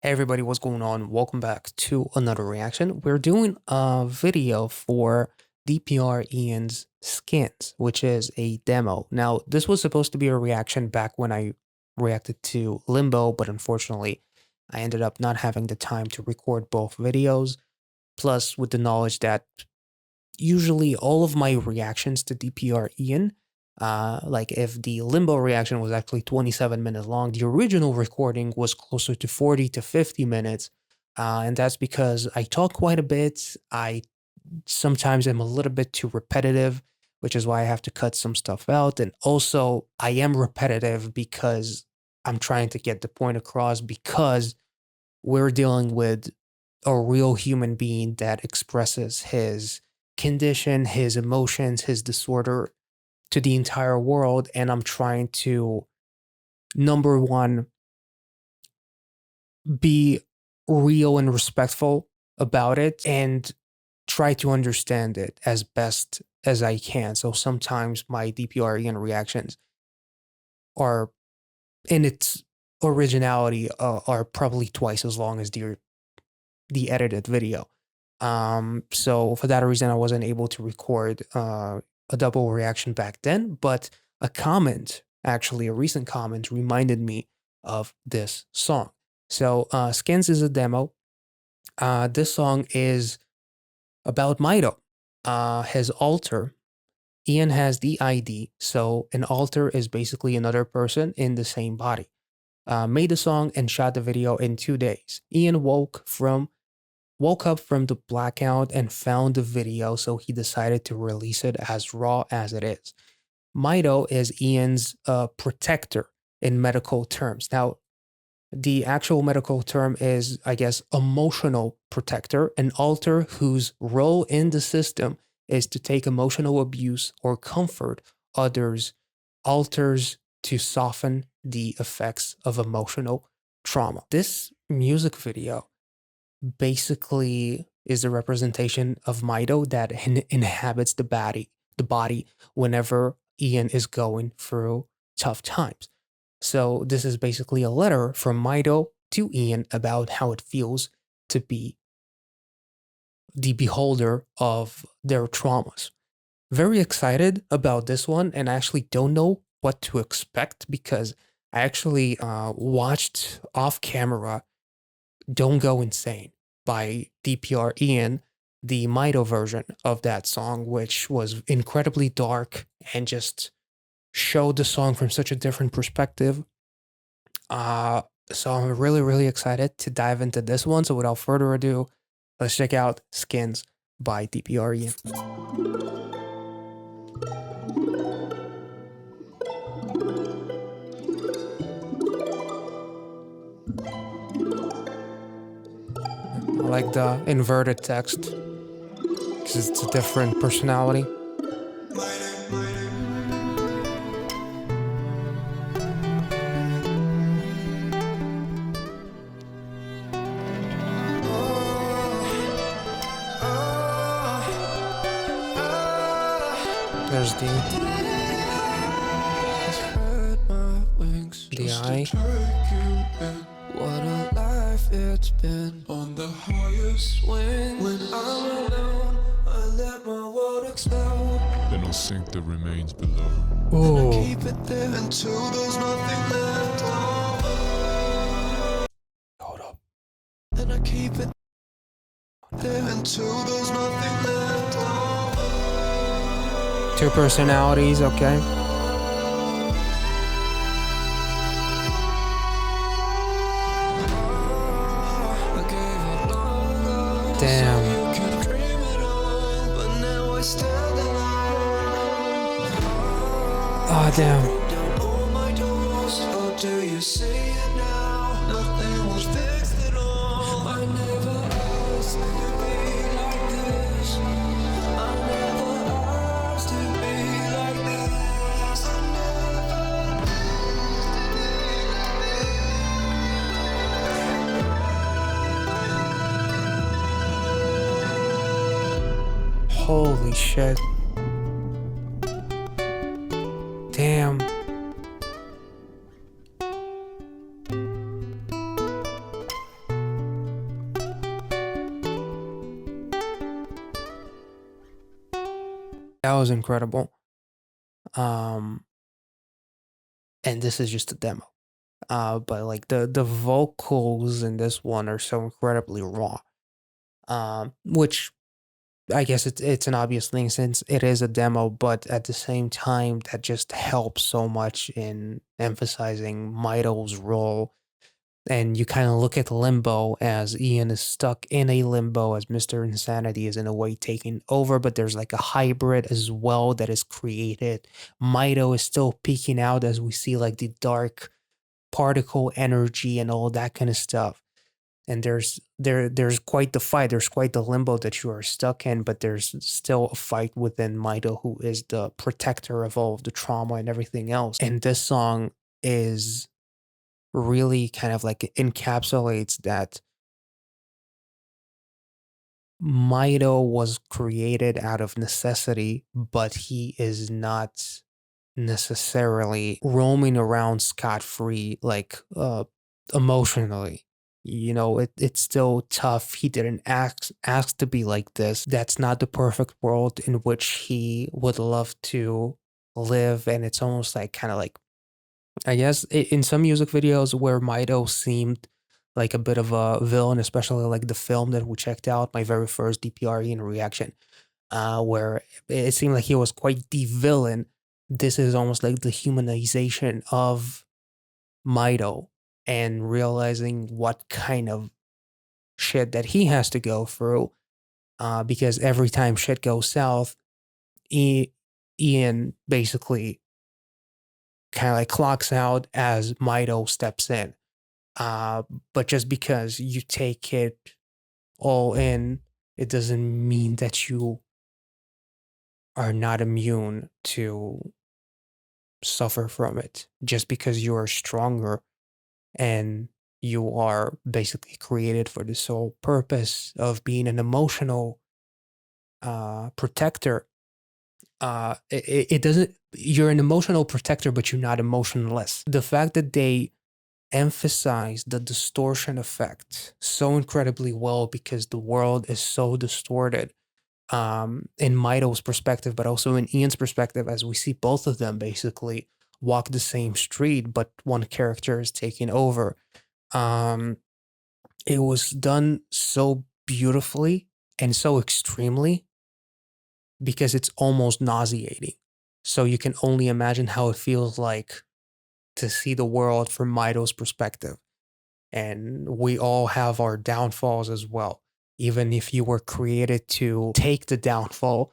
Hey everybody, what's going on? Welcome back to another reaction. We're doing a video for DPR Ian's Skins, which is a demo. Now, this was supposed to be a reaction back when I reacted to Limbo, but unfortunately, I ended up not having the time to record both videos. Plus, with the knowledge that usually all of my reactions to DPR Ian, like if the Limbo reaction was actually 27 minutes long, the original recording was closer to 40 to 50 minutes. And that's because I talk quite a bit. I sometimes am a little bit too repetitive, which is why I have to cut some stuff out. And also, I am repetitive because I'm trying to get the point across because we're dealing with a real human being that expresses his condition, his emotions, his disorder to the entire world. And I'm trying to, number one, be real and respectful about it and try to understand it as best as I can. So sometimes my DPREN reactions are, in its originality, are probably twice as long as the edited video. So for that reason, I wasn't able to record a double reaction back then, but a comment, actually a recent comment, reminded me of this song. So Skins is a demo. This song is about Mito, his alter. Ian has the ID, so an alter is basically another person in the same body. Made the song and shot the video in 2 days. Ian woke up from the blackout and found the video, so he decided to release it as raw as it is. Mito is Ian's protector in medical terms. Now, the actual medical term is, I guess, emotional protector, an alter whose role in the system is to take emotional abuse or comfort others, alters to soften the effects of emotional trauma. This music video basically is a representation of Mito that inhabits the body whenever Ian is going through tough times. So this is basically a letter from Mito to Ian about how it feels to be the beholder of their traumas. Very excited about this one, and I actually don't know what to expect because I actually watched off camera Don't Go Insane by DPR Ian, the Mito version of that song, which was incredibly dark and just showed the song from such a different perspective. So I'm really, really excited to dive into this one. So without further ado, let's check out Skins by DPR Ian. I like the inverted text because it's a different personality. There's the eye. What a life it's been on the highest wing. When I'm alone, I let my world explode. Then I'll sink the remains below. Ooh. Keep it there until there's nothing left over. Hold up. Then I keep it there until there's nothing left over. Two personalities, okay. Damn. Oh, damn. Do you see it now? Nothing was fixed at all. I never asked to be like this. I never asked to be like this. Holy shit. Damn. That was incredible. Um, and this is just a demo. But like the vocals in this one are so incredibly raw. Which I guess it's an obvious thing since it is a demo, but at the same time, that just helps so much in emphasizing Mito's role. And you kind of look at Limbo as Ian is stuck in a limbo as Mr. Insanity is in a way taking over, but there's like a hybrid as well that is created. Mito is still peeking out as we see like the dark particle energy and all that kind of stuff. And there's quite the fight. There's quite the limbo that you are stuck in, but there's still a fight within Mito, who is the protector of all of the trauma and everything else. And this song is really kind of like encapsulates that Mito was created out of necessity, but he is not necessarily roaming around scot free, like emotionally. You know, it's still tough. He didn't ask to be like this. That's not the perfect world in which he would love to live, and it's almost like kind of like I guess in some music videos where Mito seemed like a bit of a villain, especially like the film that we checked out, my very first DPR in reaction, where it seemed like he was quite the villain. This is almost like the humanization of Mito and realizing what kind of shit that he has to go through. Because every time shit goes south, Ian basically kind of like clocks out as Mito steps in. But just because you take it all in, it doesn't mean that you are not immune to suffer from it. Just because you are stronger and you are basically created for the sole purpose of being an emotional protector. It doesn't. You're an emotional protector, but you're not emotionless. The fact that they emphasize the distortion effect so incredibly well because the world is so distorted in Mito's perspective, but also in Ian's perspective, as we see both of them basically walk the same street, but one character is taking over. Um, it was done so beautifully and so extremely because it's almost nauseating. So you can only imagine how it feels like to see the world from Mito's perspective. And we all have our downfalls as well. Even if you were created to take the downfall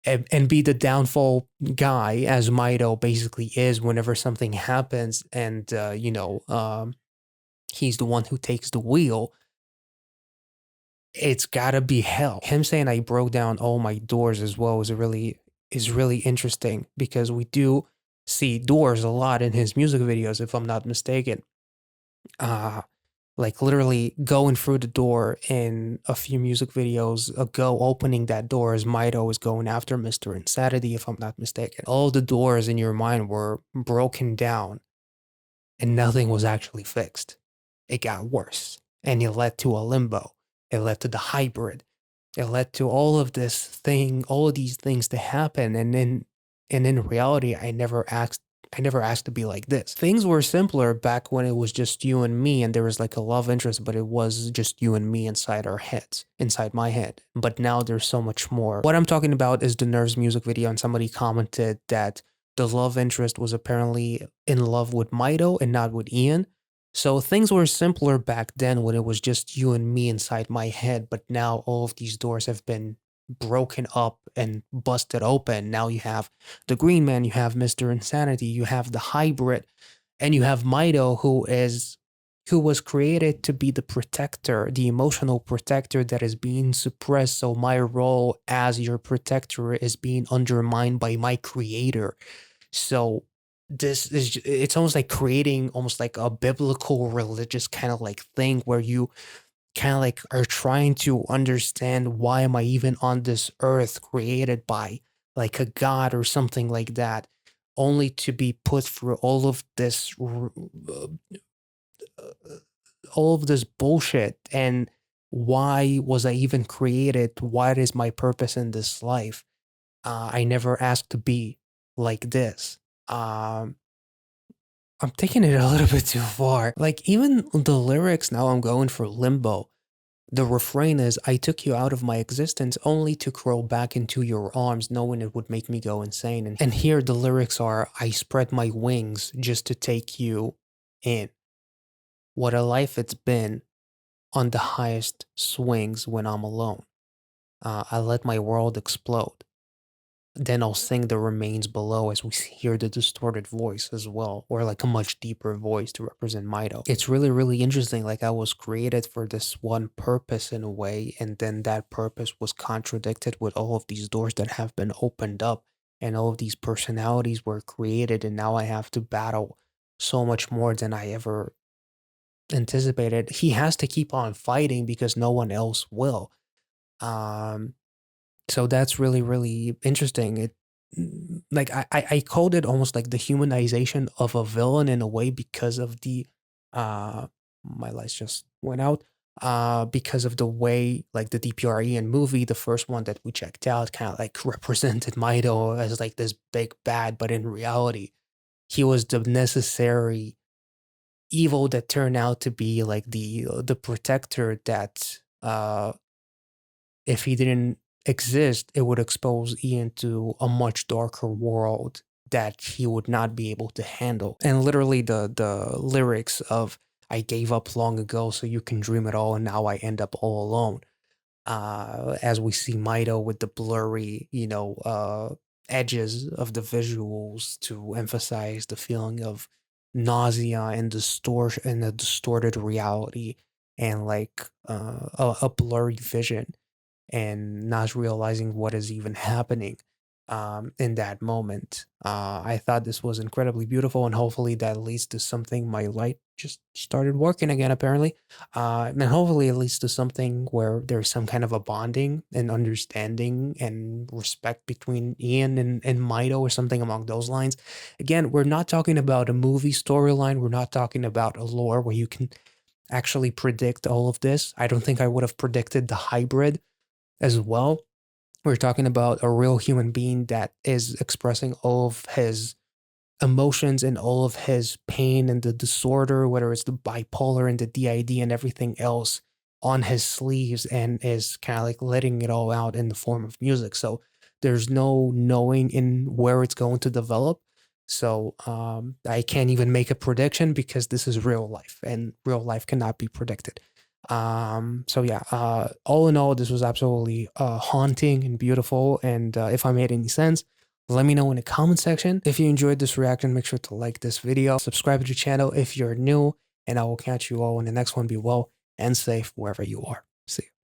and be the downfall guy, as Mito basically is whenever something happens, and he's the one who takes the wheel. It's gotta be hell. Him saying I broke down all my doors as well is really interesting because we do see doors a lot in his music videos, if I'm not mistaken. Uh like literally going through the door in a few music videos ago, opening that door as Mito is going after Mr. Insanity, if I'm not mistaken. All the doors in your mind were broken down and nothing was actually fixed. It got worse and it led to a limbo. It led to the hybrid. It led to all of these things to happen. And in reality, I never asked to be like this. Things were simpler back when it was just you and me and there was like a love interest, but it was just you and me inside our heads, inside my head. But now there's so much more. What I'm talking about is the Nerves music video, and somebody commented that the love interest was apparently in love with Mito and not with Ian. So things were simpler back then when it was just you and me inside my head, but now all of these doors have been broken up and busted open. Now you have the Green Man, you have Mr. Insanity, you have the hybrid, and you have Mito, who was created to be the protector, the emotional protector that is being suppressed. So my role as your protector is being undermined by my creator. So it's almost like creating almost like a biblical religious kind of like thing where you kind of like are trying to understand why am I even on this earth created by like a god or something like that, only to be put through all of this bullshit. And why was I even created? What is my purpose in this life? I never asked to be like this. Um, I'm taking it a little bit too far. Like, even the lyrics, now I'm going for limbo. The refrain is, I took you out of my existence only to crawl back into your arms, knowing it would make me go insane. And here the lyrics are, I spread my wings just to take you in. What a life it's been on the highest swings when I'm alone. I let my world explode. Then I'll sing the remains below as we hear the distorted voice as well, or like a much deeper voice to represent Mito. It's really, really interesting. Like, I was created for this one purpose in a way, and then that purpose was contradicted with all of these doors that have been opened up, and all of these personalities were created, and now I have to battle so much more than I ever anticipated. He has to keep on fighting because no one else will. Um, so that's really, really interesting. Like, I called it almost like the humanization of a villain in a way because of the uh my lights just went out. Because of the way like the DPR and movie, the first one that we checked out, kind of like represented Mito as like this big bad, but in reality, he was the necessary evil that turned out to be like the protector that if he didn't exist, it would expose Ian to a much darker world that he would not be able to handle. And literally the lyrics of I gave up long ago so you can dream it all and now I end up all alone. As we see Mito with the blurry, edges of the visuals to emphasize the feeling of nausea and distortion and a distorted reality and like a blurry vision and not realizing what is even happening in that moment. I thought this was incredibly beautiful, and hopefully that leads to something. My light just started working again, apparently. And hopefully it leads to something where there's some kind of a bonding and understanding and respect between Ian and Mito or something along those lines. Again, we're not talking about a movie storyline. We're not talking about a lore where you can actually predict all of this. I don't think I would have predicted the hybrid as well. We're talking about a real human being that is expressing all of his emotions and all of his pain and the disorder, whether it's the bipolar and the DID and everything else on his sleeves, and is kind of like letting it all out in the form of music. So there's no knowing in where it's going to develop. So I can't even make a prediction because this is real life and real life cannot be predicted. So yeah, all in all, this was absolutely haunting and beautiful. And if I made any sense, let me know in the comment section. If you enjoyed this reaction, make sure to like this video, subscribe to the channel if you're new, and I will catch you all in the next one. Be well and safe wherever you are. See you.